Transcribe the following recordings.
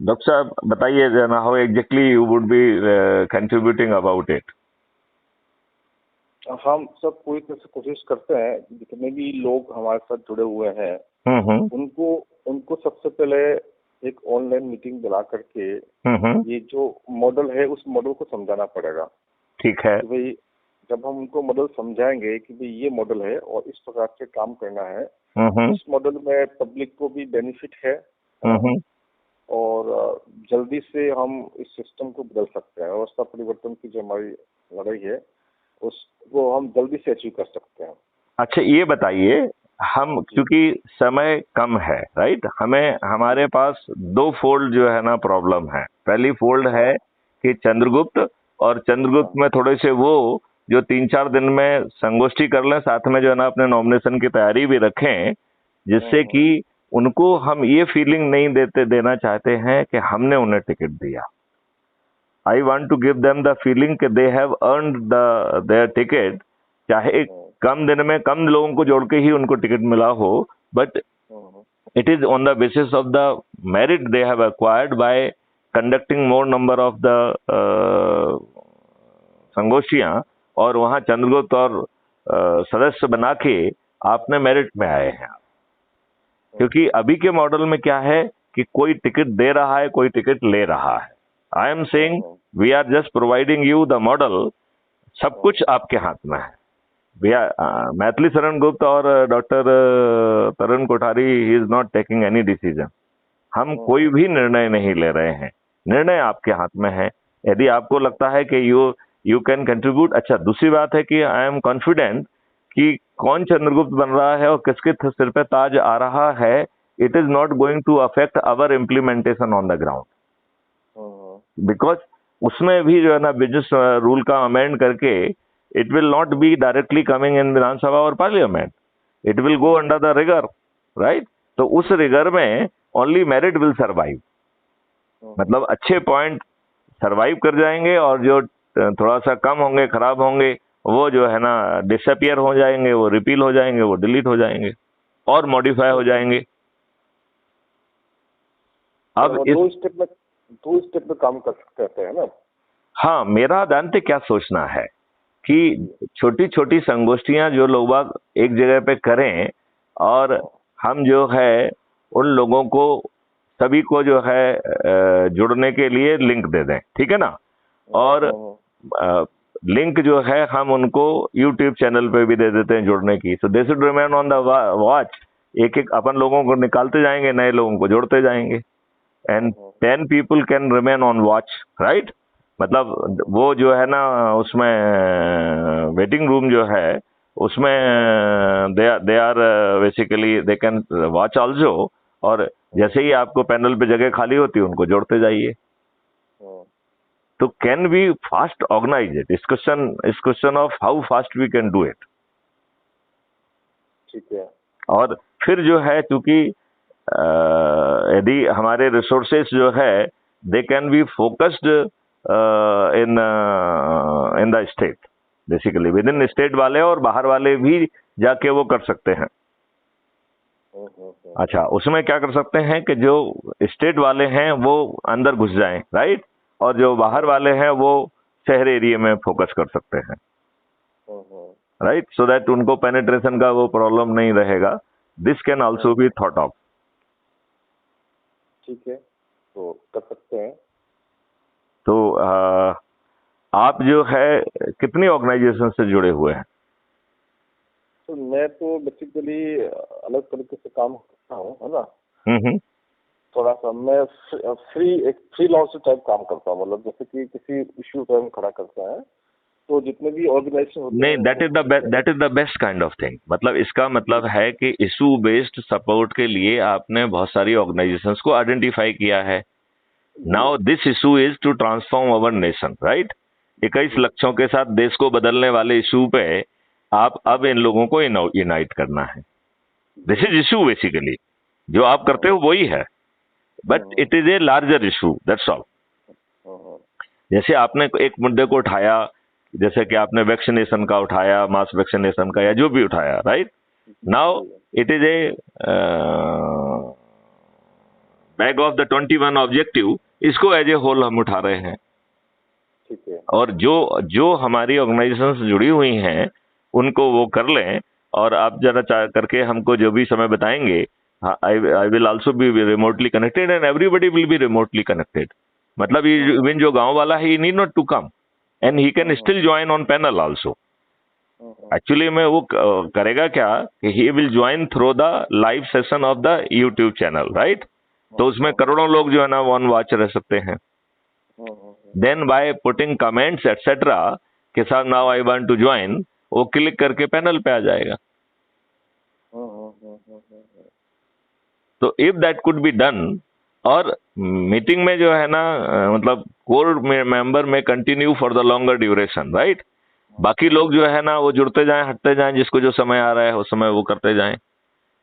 Doctor साहब बताइए ना, how exactly you would be contributing about it? हम सब पूरी तरह से कोशिश करते हैं, जितने भी लोग हमारे साथ जुड़े हुए हैं हम्म। उनको उनको सबसे पहले एक ऑनलाइन मीटिंग बुला करके ये जो मॉडल है उस मॉडल को समझाना पड़ेगा। ठीक है। कि भाई जब हम उनको मॉडल समझाएंगे कि भाई ये मॉडल है और इस प्रकार से काम करना है, इस मॉडल में पब्लिक को भी बेनिफिट है और जल्दी से हम इस सिस्टम को बदल सकते हैं। अवस्था परिवर्तन की जो हमारी लड़ाई है उसको हम जल्दी से अचीव कर सकते हैं। अच्छा ये बताइए, हम क्योंकि समय कम है, राइट, हमें हमारे पास दो फोल्ड जो है ना प्रॉब्लम है। पहली फोल्ड है कि चंद्रगुप्त, और चंद्रगुप्त में थोड़े से वो जो 3-4 दिन में संगोष्ठी कर लें, साथ में जो है ना अपने नॉमिनेशन की तैयारी भी रखें, जिससे कि उनको हम ये फीलिंग नहीं देना चाहते हैं कि हमने उन्हें टिकट दिया। I want to give them the feeling कि they have earned their ticket, चाहे कम दिन में कम लोगों को जोड़ के ही उनको टिकट मिला हो, but it is on the basis of the merit they have acquired by conducting more number of the संगोष्ठियां, और वहां चंद्रगुप्त और सदस्य बना के आपने मेरिट में आए हैं। क्योंकि अभी के मॉडल में क्या है कि कोई टिकट दे रहा है, कोई टिकट ले रहा है। I am saying we are just providing you the model, सब कुछ आपके हाथ में है। मैथिली शरण गुप्त और doctor Tarun Kothari he is not taking any decision. हम कोई भी निर्णय नहीं ले रहे हैं, निर्णय आपके हाथ में है। यदि आपको लगता है कि यू कैन कंट्रीब्यूट। अच्छा, दूसरी बात है कि आई एम कॉन्फिडेंट कि कौन चंद्रगुप्त बन रहा है और किसके सिर पे ताज आ रहा है, it is not going to affect our implementation on the ground. Because उसमें भी जो है ना बिजनेस रूल का अमेंड करके it will not be directly coming in Vidhan Sabha or Parliament. It will go under the rigor, right? तो उस rigour में only merit will survive. मतलब अच्छे पॉइंट सरवाइव कर जाएंगे और जो थोड़ा सा कम होंगे, खराब होंगे, वो जो है ना डिसअपियर हो जाएंगे, वो रिपील हो जाएंगे, वो डिलीट हो जाएंगे और मॉडिफाई हो जाएंगे। अब दो स्टेप में काम कर सकते हैं ना। हाँ, मेरा जानते क्या सोचना है कि छोटी छोटी संगोष्ठियां जो लोग बाग एक जगह पे करें, और हम जो है उन लोगों को सभी को जो है जुड़ने के लिए लिंक दे दें, ठीक है ना। और लिंक जो है हम उनको यूट्यूब चैनल पे भी दे देते हैं जुड़ने की। So they should remain on the watch. एक एक अपन लोगों को निकालते जाएंगे, नए लोगों को जोड़ते जाएंगे, and 10 people can remain on watch, right. मतलब वो जो है ना उसमें वेटिंग रूम जो है उसमें they are basically they can watch also, और जैसे ही आपको पैनल पे जगह खाली होती है उनको जोड़ते जाइए। तो can we fast organise it? इस question of how fast we can do it. ठीक है। और फिर जो है क्योंकि यदि हमारे रिसोर्सेस जो है they can be focused in the state, basically with in state वाले और बाहर वाले भी जाके वो कर सकते हैं। अच्छा, उसमें क्या कर सकते हैं कि जो स्टेट वाले हैं वो अंदर घुस जाएं, राइट, और जो बाहर वाले हैं वो शहर एरिया में फोकस कर सकते हैं, राइट, सो दैट उनको पेनिट्रेशन का वो प्रॉब्लम नहीं रहेगा। This can also be thought of. ठीक है, तो कर सकते हैं। तो आप जो है कितनी ऑर्गेनाइजेशन से जुड़े हुए हैं? तो मैं तो बेसिकली अलग तरीके से काम करता हूँ, है ना। थोड़ा सा मैं फ्री लॉन्च टाइप काम करता हूँ। मतलब जैसे कि किसी इश्यू पर हम खड़ा करते हैं तो जितने भी ऑर्गेनाइजेशन होते नहीं, that is the best kind of thing. मतलब इसका मतलब है कि इशू बेस्ड सपोर्ट के लिए आपने बहुत सारी ऑर्गेनाइजेशंस को आइडेंटिफाई किया है। Now this issue is to transform our nation, right. 21 लक्षों के साथ देश को बदलने वाले इशू पे आप अब इन लोगों को यूनाइट करना है। दिस इज इशू बेसिकली, जो आप करते हो वही है, but it is a larger issue, that's all. जैसे आपने एक मुद्दे को उठाया, जैसे कि आपने वैक्सीनेशन का उठाया, मास वैक्सीनेशन का, या जो भी उठाया, right. Now it is a bag of the 21 objective, इसको एज ए होल हम उठा रहे हैं। ठीक है। और जो जो हमारी ऑर्गेनाइजेशन से जुड़ी हुई हैं उनको वो कर लें, और आप जरा करके हमको जो भी समय बताएंगे, I will also be remotely connected and everybody will be remotely connected. मतलब ये इवन जो गांव वाला है, he need not to come and he can still join on panel also. Actually में वो करेगा क्या कि he will join through the live session of the YouTube channel, right? तो उसमें करोड़ों लोग जो है ना वन वॉच रह सकते हैं। Then by putting comments etcetera के साथ now I want to join, वो क्लिक करके पैनल पे आ जाएगा। तो if that could be done, और मीटिंग में जो है ना मतलब कोर मेंबर में continue for the longer duration, right? बाकी लोग जो है ना वो जुड़ते जाएं, हटते जाएं, जिसको जो समय आ रहा है उस समय वो करते जाएं,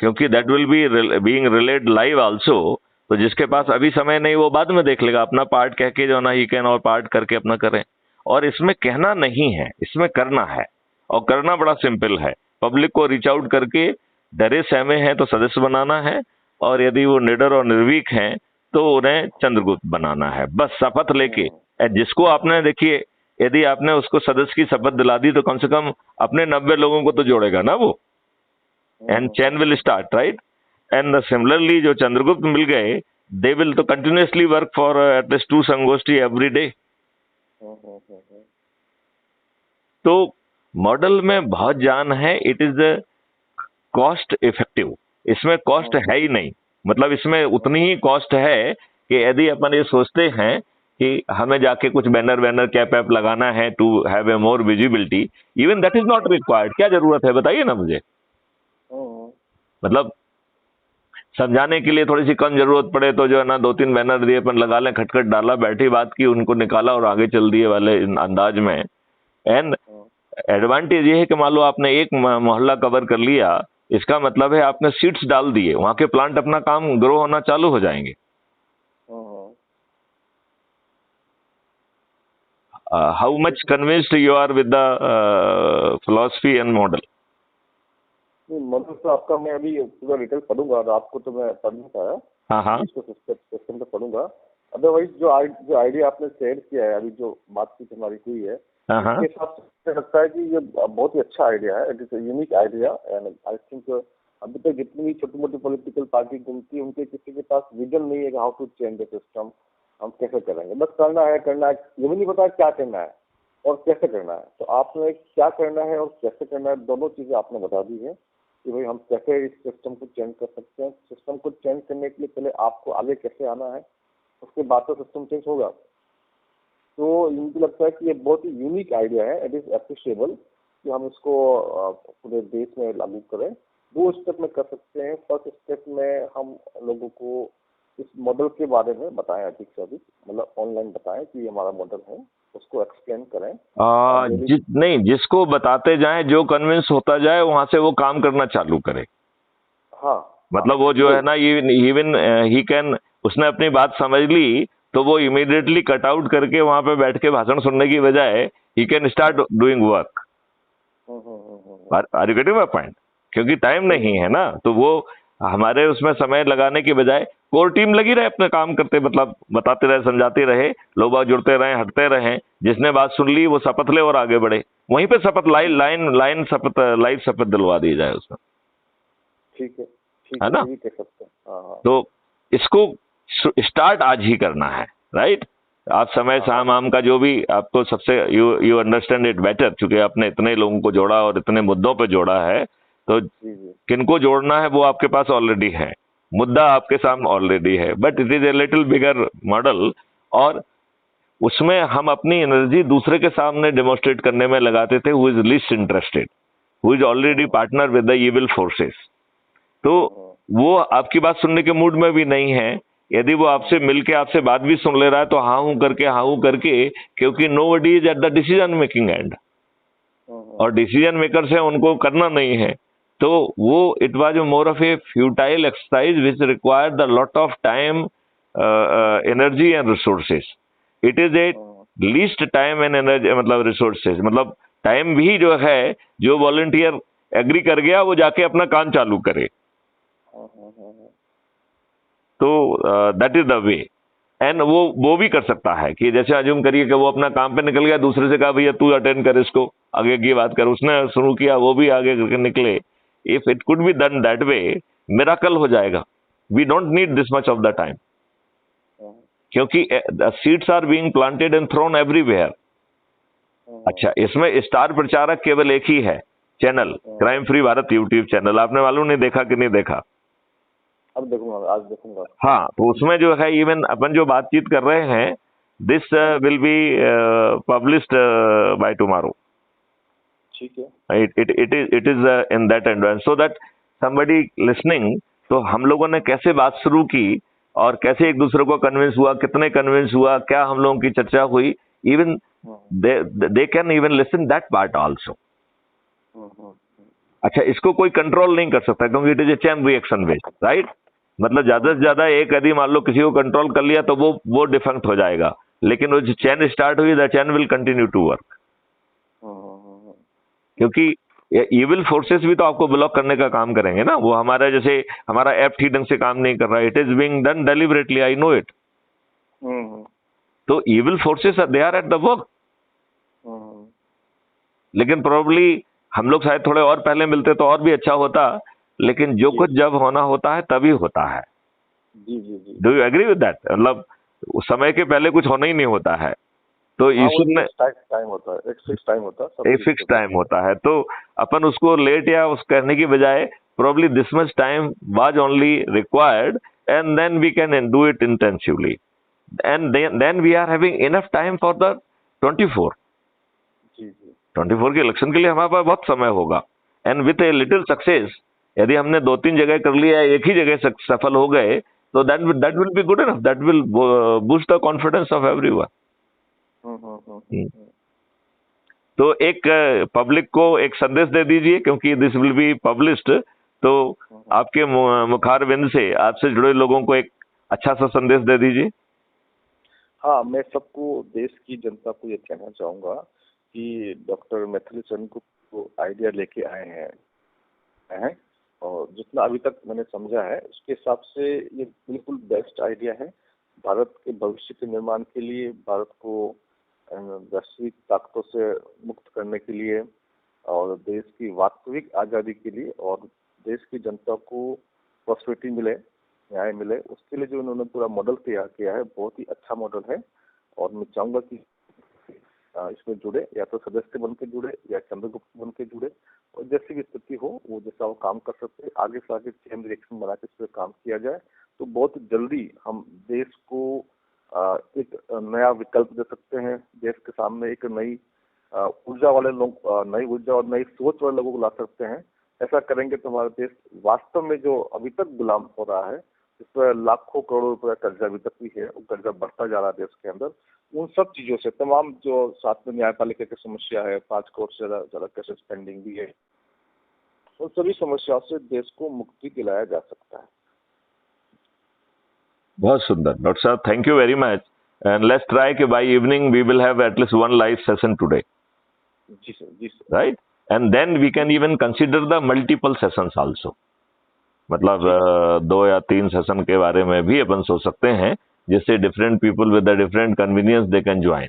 क्योंकि that will be being relayed live also. तो जिसके पास अभी समय नहीं वो बाद में देख लेगा, अपना पार्ट कह के जो ना ही कैन और पार्ट करके अपना करें। और इसमें कहना नहीं है, इसमें करना है, और करना बड़ा सिंपल है। पब्लिक को रीच आउट करके डरे सहमे हैं तो सदस्य बनाना है, और यदि वो निडर और निर्वीक हैं तो उन्हें चंद्रगुप्त बनाना है, बस शपथ लेके। जिसको आपने देखिए, यदि आपने उसको सदस्य की शपथ दिला दी तो कम से कम अपने 90 लोगों को तो जोड़ेगा ना वो, and chain will start, right? And similarly जो चंद्रगुप्त मिल गए, दे विल तो कंटिन्यूअसली वर्क फॉर एटलीस्ट 2 संगोष्ठी एवरी डे। तो मॉडल में बहुत जान है, इट इज कॉस्ट इफेक्टिव। इसमें कॉस्ट है ही नहीं, मतलब इसमें उतनी ही कॉस्ट है कि यदि अपन ये सोचते हैं कि हमें जाके कुछ बैनर वैनर कैप ऐप लगाना है to have a more visibility, even that is not required. क्या जरूरत है बताइए ना मुझे? मतलब समझाने के लिए थोड़ी सी कम जरूरत पड़े तो जो है ना 2-3 बैनर दिए, अपन लगा लें, खटखट डाला, बैठी बात की, उनको निकाला और आगे चल दिए वाले अंदाज में। एंड एडवांटेज ये है कि मान लो आपने एक मोहल्ला कवर कर लिया, इसका मतलब है आपने सीड्स डाल दिए, वहां के प्लांट अपना काम ग्रो होना चालू हो जाएंगे। How much convinced you are with the philosophy and model? Model तो आपका मैं अभी पूरा डिटेल पढ़ूंगा, रात को तो मैं पढ़ नहीं पाया। हाँ, इसको सिस्टम पे पढ़ूंगा। अदरवाइज जो आइडिया आपने शेयर किया है, अभी जो बातचीत हमारी हुई है, इसके हिसाब से लगता है कि ये बहुत ही अच्छा आइडिया है। It is unique idea and I think अभी तक जितनी भी छोटी मोटी पॉलिटिकल पार्टी घूमती है, उनके किसी के पास विजन नहीं है कि how to change the system, हम कैसे करेंगे। बस करना है, ये भी नहीं पता क्या करना है और कैसे करना है। तो आपने क्या करना है और कैसे करना है, दोनों चीजें आपने बता दी है कि भाई हम कैसे इस सिस्टम को चेंज कर सकते हैं। सिस्टम को चेंज करने के लिए पहले आपको आगे कैसे आना है, उसके बाद तो सिस्टम चेंज होगा। तो मुझे लगता है कि ये बहुत ही यूनिक आइडिया है। इट इज अप्रिशिएबल कि हम इसको पूरे देश में लागू करें। 2 स्टेप में कर सकते हैं। फर्स्ट स्टेप में हम लोगों को इस मॉडल के बारे में बताएं, अधिक से अधिक, मतलब ऑनलाइन बताएं कि ये हमारा मॉडल है, उसको एक्सप्लेन करें। नहीं, जिसको बताते जाएं, जो कन्विंस होता जाए वहां से वो काम करना चालू करे। हाँ, मतलब वो जो है ना, इवन ही कैन, उसने अपनी बात समझ ली तो वो इमीडिएटली कट आउट करके वहां पे बैठ के भाषण सुनने की बजाय he can start doing work. Are you getting my point? क्योंकि टाइम नहीं है ना, तो वो हमारे उसमें समय लगाने की बजाय कोर टीम लगी रहे अपने काम करते, मतलब बताते रहे, समझाते रहे, लोग बाग जुड़ते रहे, हटते रहे। जिसने बात सुन ली वो शपथ ले और आगे बढ़े। वहीं पे शपथ लाइन शपथ, लाइव शपथ दिलवा दी जाए उसमें। ठीक है ना? भी कर सकते हैं। तो इसको स्टार्ट आज ही करना है, राइट? आप समय शाम आम का जो भी आपको सबसे यू अंडरस्टैंड इट बेटर, क्योंकि आपने इतने लोगों को जोड़ा और इतने मुद्दों पे जोड़ा है, तो किनको जोड़ना है वो आपके पास ऑलरेडी है, मुद्दा आपके सामने ऑलरेडी है, but it is a little bigger model. और उसमें हम अपनी एनर्जी दूसरे के सामने डेमोन्स्ट्रेट करने में लगाते थे, who is least interested, who is already partner with the evil forces. तो वो आपकी बात सुनने के मूड में भी नहीं है। यदि वो आपसे मिलके आपसे बात भी सुन ले रहा है तो हाँ हूं करके, क्योंकि nobody is at the decision making and, और डिसीजन मेकर्स है, उनको करना नहीं है। तो वो it was more of A futile exercise which required the lot of time, energy and resources. It is a least time and energy, मतलब resources, मतलब टाइम भी जो है, जो वॉलंटियर एग्री कर गया वो जाके अपना काम चालू करे। तो that is the way. And वो भी कर सकता है कि जैसे अज्यूम करिए कि वो अपना काम पे निकल गया, दूसरे से कहा भैया तू अटेंड कर इसको, आगे की बात कर, उसने शुरू किया, वो भी आगे करके निकले। If it could be done that way, miracle हो जाएगा। We don't need this much of the time, क्योंकि the seeds are being planted and thrown everywhere. अच्छा, इसमें स्टार प्रचारक केवल एक ही है channel, crime free Bharat YouTube channel. आपने मालूम नहीं देखा कि नहीं देखा? अब देखूंगा, आज देखूंगा। हाँ, तो उसमें जो है इवन अपन जो बातचीत कर रहे हैं, this will be published by tomorrow. ठीक है। It is in that environment, so that somebody listening. तो हम लोगों ने कैसे बात शुरू की और कैसे एक दूसरे को कन्विंस हुआ, कितने कन्विंस हुआ, क्या हम लोगों की चर्चा हुई, even they can even listen that part also. अच्छा, इसको कोई कंट्रोल नहीं कर सकता क्योंकि it is a chain reaction based, right? मतलब ज्यादा से ज्यादा एक यदि मान लो किसी को कंट्रोल कर लिया तो वो डिफंक्ट हो जाएगा, लेकिन वो जो चेन स्टार्ट हुई, the chain will continue to work. क्योंकि इविल फोर्सेस भी तो आपको ब्लॉक करने का काम करेंगे ना। वो हमारा जैसे हमारा ऐप ठीक ढंग से काम नहीं कर रहा है, it is being done deliberately, I know it. तो evil forces they are at the work. लेकिन प्रोबेबली हम लोग शायद थोड़े और पहले मिलते तो और भी अच्छा होता, लेकिन जो कुछ जब होना होता है तभी होता है। Do you agree with that? मतलब उस समय के पहले कुछ होना ही नहीं होता है। तो ईश्वर ने टाइम होता है, एक फिक्स टाइम होता है, एक फिक्स टाइम होता है। तो अपन उसको लेट या उस कहने की बजाय probably this much time was only required and then we can do it intensively and then we are having enough time for the 24। 24 के इलेक्शन के लिए हमारे पास बहुत समय होगा। And with a little success, यदि हमने 2-3 जगह कर लिया, एक ही जगह सफल हो गए, तो that will be good enough, that will boost the confidence of everyone. तो एक पब्लिक को एक संदेश दे दीजिए, क्योंकि दिस विल बी पब्लिश्ड। तो आपके मुखारबिंद से आपसे जुड़े लोगों को एक अच्छा सा संदेश दे दीजिए। हाँ, मैं सबको, देश की जनता को ये कहना चाहूंगा कि डॉक्टर मैथिली चरण को आइडिया लेके आए हैं और जितना अभी तक मैंने समझा है उसके हिसाब से ये बिल्कुल बेस्ट आइडिया है भारत के भविष्य के निर्माण के लिए, भारत को वैश्विक ताकतों से मुक्त करने के लिए और देश की वास्तविक आज़ादी के लिए और देश की जनता को प्रॉस्पेरिटी मिले, न्याय मिले, उसके लिए जो उन्होंने पूरा मॉडल तैयार किया है, बहुत ही अच्छा मॉडल है। और मैं चाहूंगा कि इसमें जुड़े, या तो सदस्य बन के जुड़े या चंद्रगुप्त बन के जुड़े, और जैसी भी स्थिति हो वो जैसा वो काम कर सकते हैं, आगे से आगे चेन रिएक्शन बना के इस पर काम किया जाए तो बहुत जल्दी हम देश को एक नया विकल्प दे सकते हैं। देश के सामने एक नई ऊर्जा वाले लोग, नई ऊर्जा और नई सोच वाले लोगों को ला सकते हैं। ऐसा करेंगे तो हमारा देश वास्तव में जो अभी तक गुलाम हो रहा है, इस पर लाखों करोड़ रुपए का कर्जा अभी तक भी है, वो कर्जा बढ़ता जा रहा है देश के अंदर, उन सब चीजों से, तमाम जो साथ में न्यायपालिका की समस्या है, 5 करोड़ से ज्यादा केसेस पेंडिंग भी है, उन सभी समस्याओं से देश को मुक्ति दिलाया जा सकता है। बहुत सुंदर doctor sahab, thank you very much and let's try कि by evening we will have at least 1 live session today. जी sir, right, and then we can even consider the multiple sessions also. मतलब 2 या 3 सेशन के बारे में भी अपन सोच सकते हैं, जिससे different people with the different convenience they can join.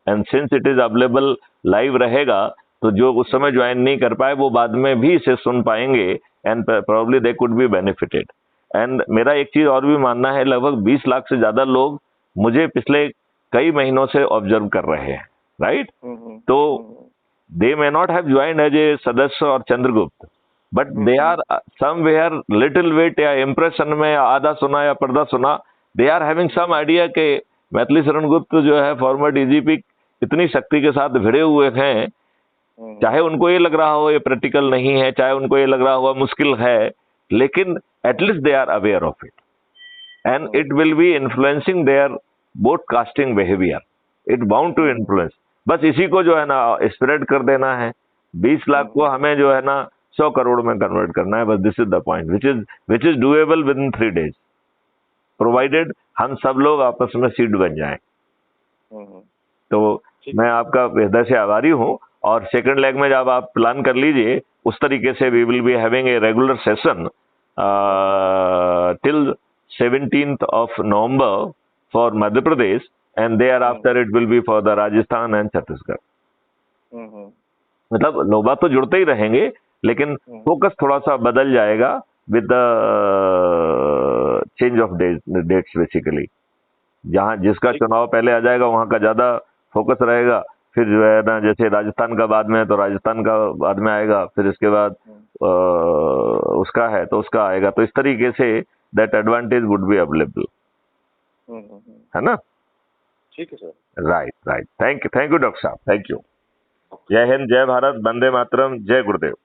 And since it is available live रहेगा, तो जो उस समय ज्वाइन नहीं कर पाए वो बाद में भी इसे सुन पाएंगे and probably they could be benefited. And मेरा एक चीज और भी मानना है, लगभग 20 लाख से ज्यादा लोग मुझे पिछले कई महीनों से ऑब्जर्व कर रहे हैं, राइट? तो they may not have joined as a सदस्य और Chandragupt, but they are somewhere little weight या इम्प्रेशन में आधा सुना या पर्दा सुना, they are having some idea के मैथिली शरण गुप्त जो है फॉर्मर डीजीपी इतनी शक्ति के साथ भिड़े हुए हैं, चाहे उनको ये लग रहा हो ये प्रैक्टिकल नहीं है, चाहे उनको ये लग रहा हो मुश्किल है, लेकिन at least they are aware of it and it will be influencing their broadcasting behaviour, it bound to influence. बस इसी को जो है ना स्प्रेड कर देना है। 20 लाख को हमें जो है ना 100 करोड़ में कन्वर्ट करना है, बस this is the point which is doable with in 3 days, provided हम सब लोग आपस में सीड बन जाएं। तो मैं आपका हृदय से आभारी हूं, और सेकंड लेग में जब आप प्लान कर लीजिए उस तरीके से we will be having a regular session till 17th of November for Madhya Pradesh, and thereafter it will be for the Rajasthan and Chhattisgarh. मतलब लोबा तो जुड़ते ही रहेंगे, लेकिन फोकस थोड़ा सा बदल जाएगा with the change of dates basically. जहां जिसका चुनाव पहले आ जाएगा वहां का ज्यादा फोकस रहेगा, फिर जो है ना, जैसे राजस्थान का बाद में है तो राजस्थान का बाद में आएगा, फिर इसके बाद उसका है तो उसका आएगा। तो इस तरीके say that advantage would be available, है ना? ठीक है sir. Right right, thank you doctor sahab, thank you. जय हिंद, जय भारत, वंदे मातरम, जय गुरुदेव।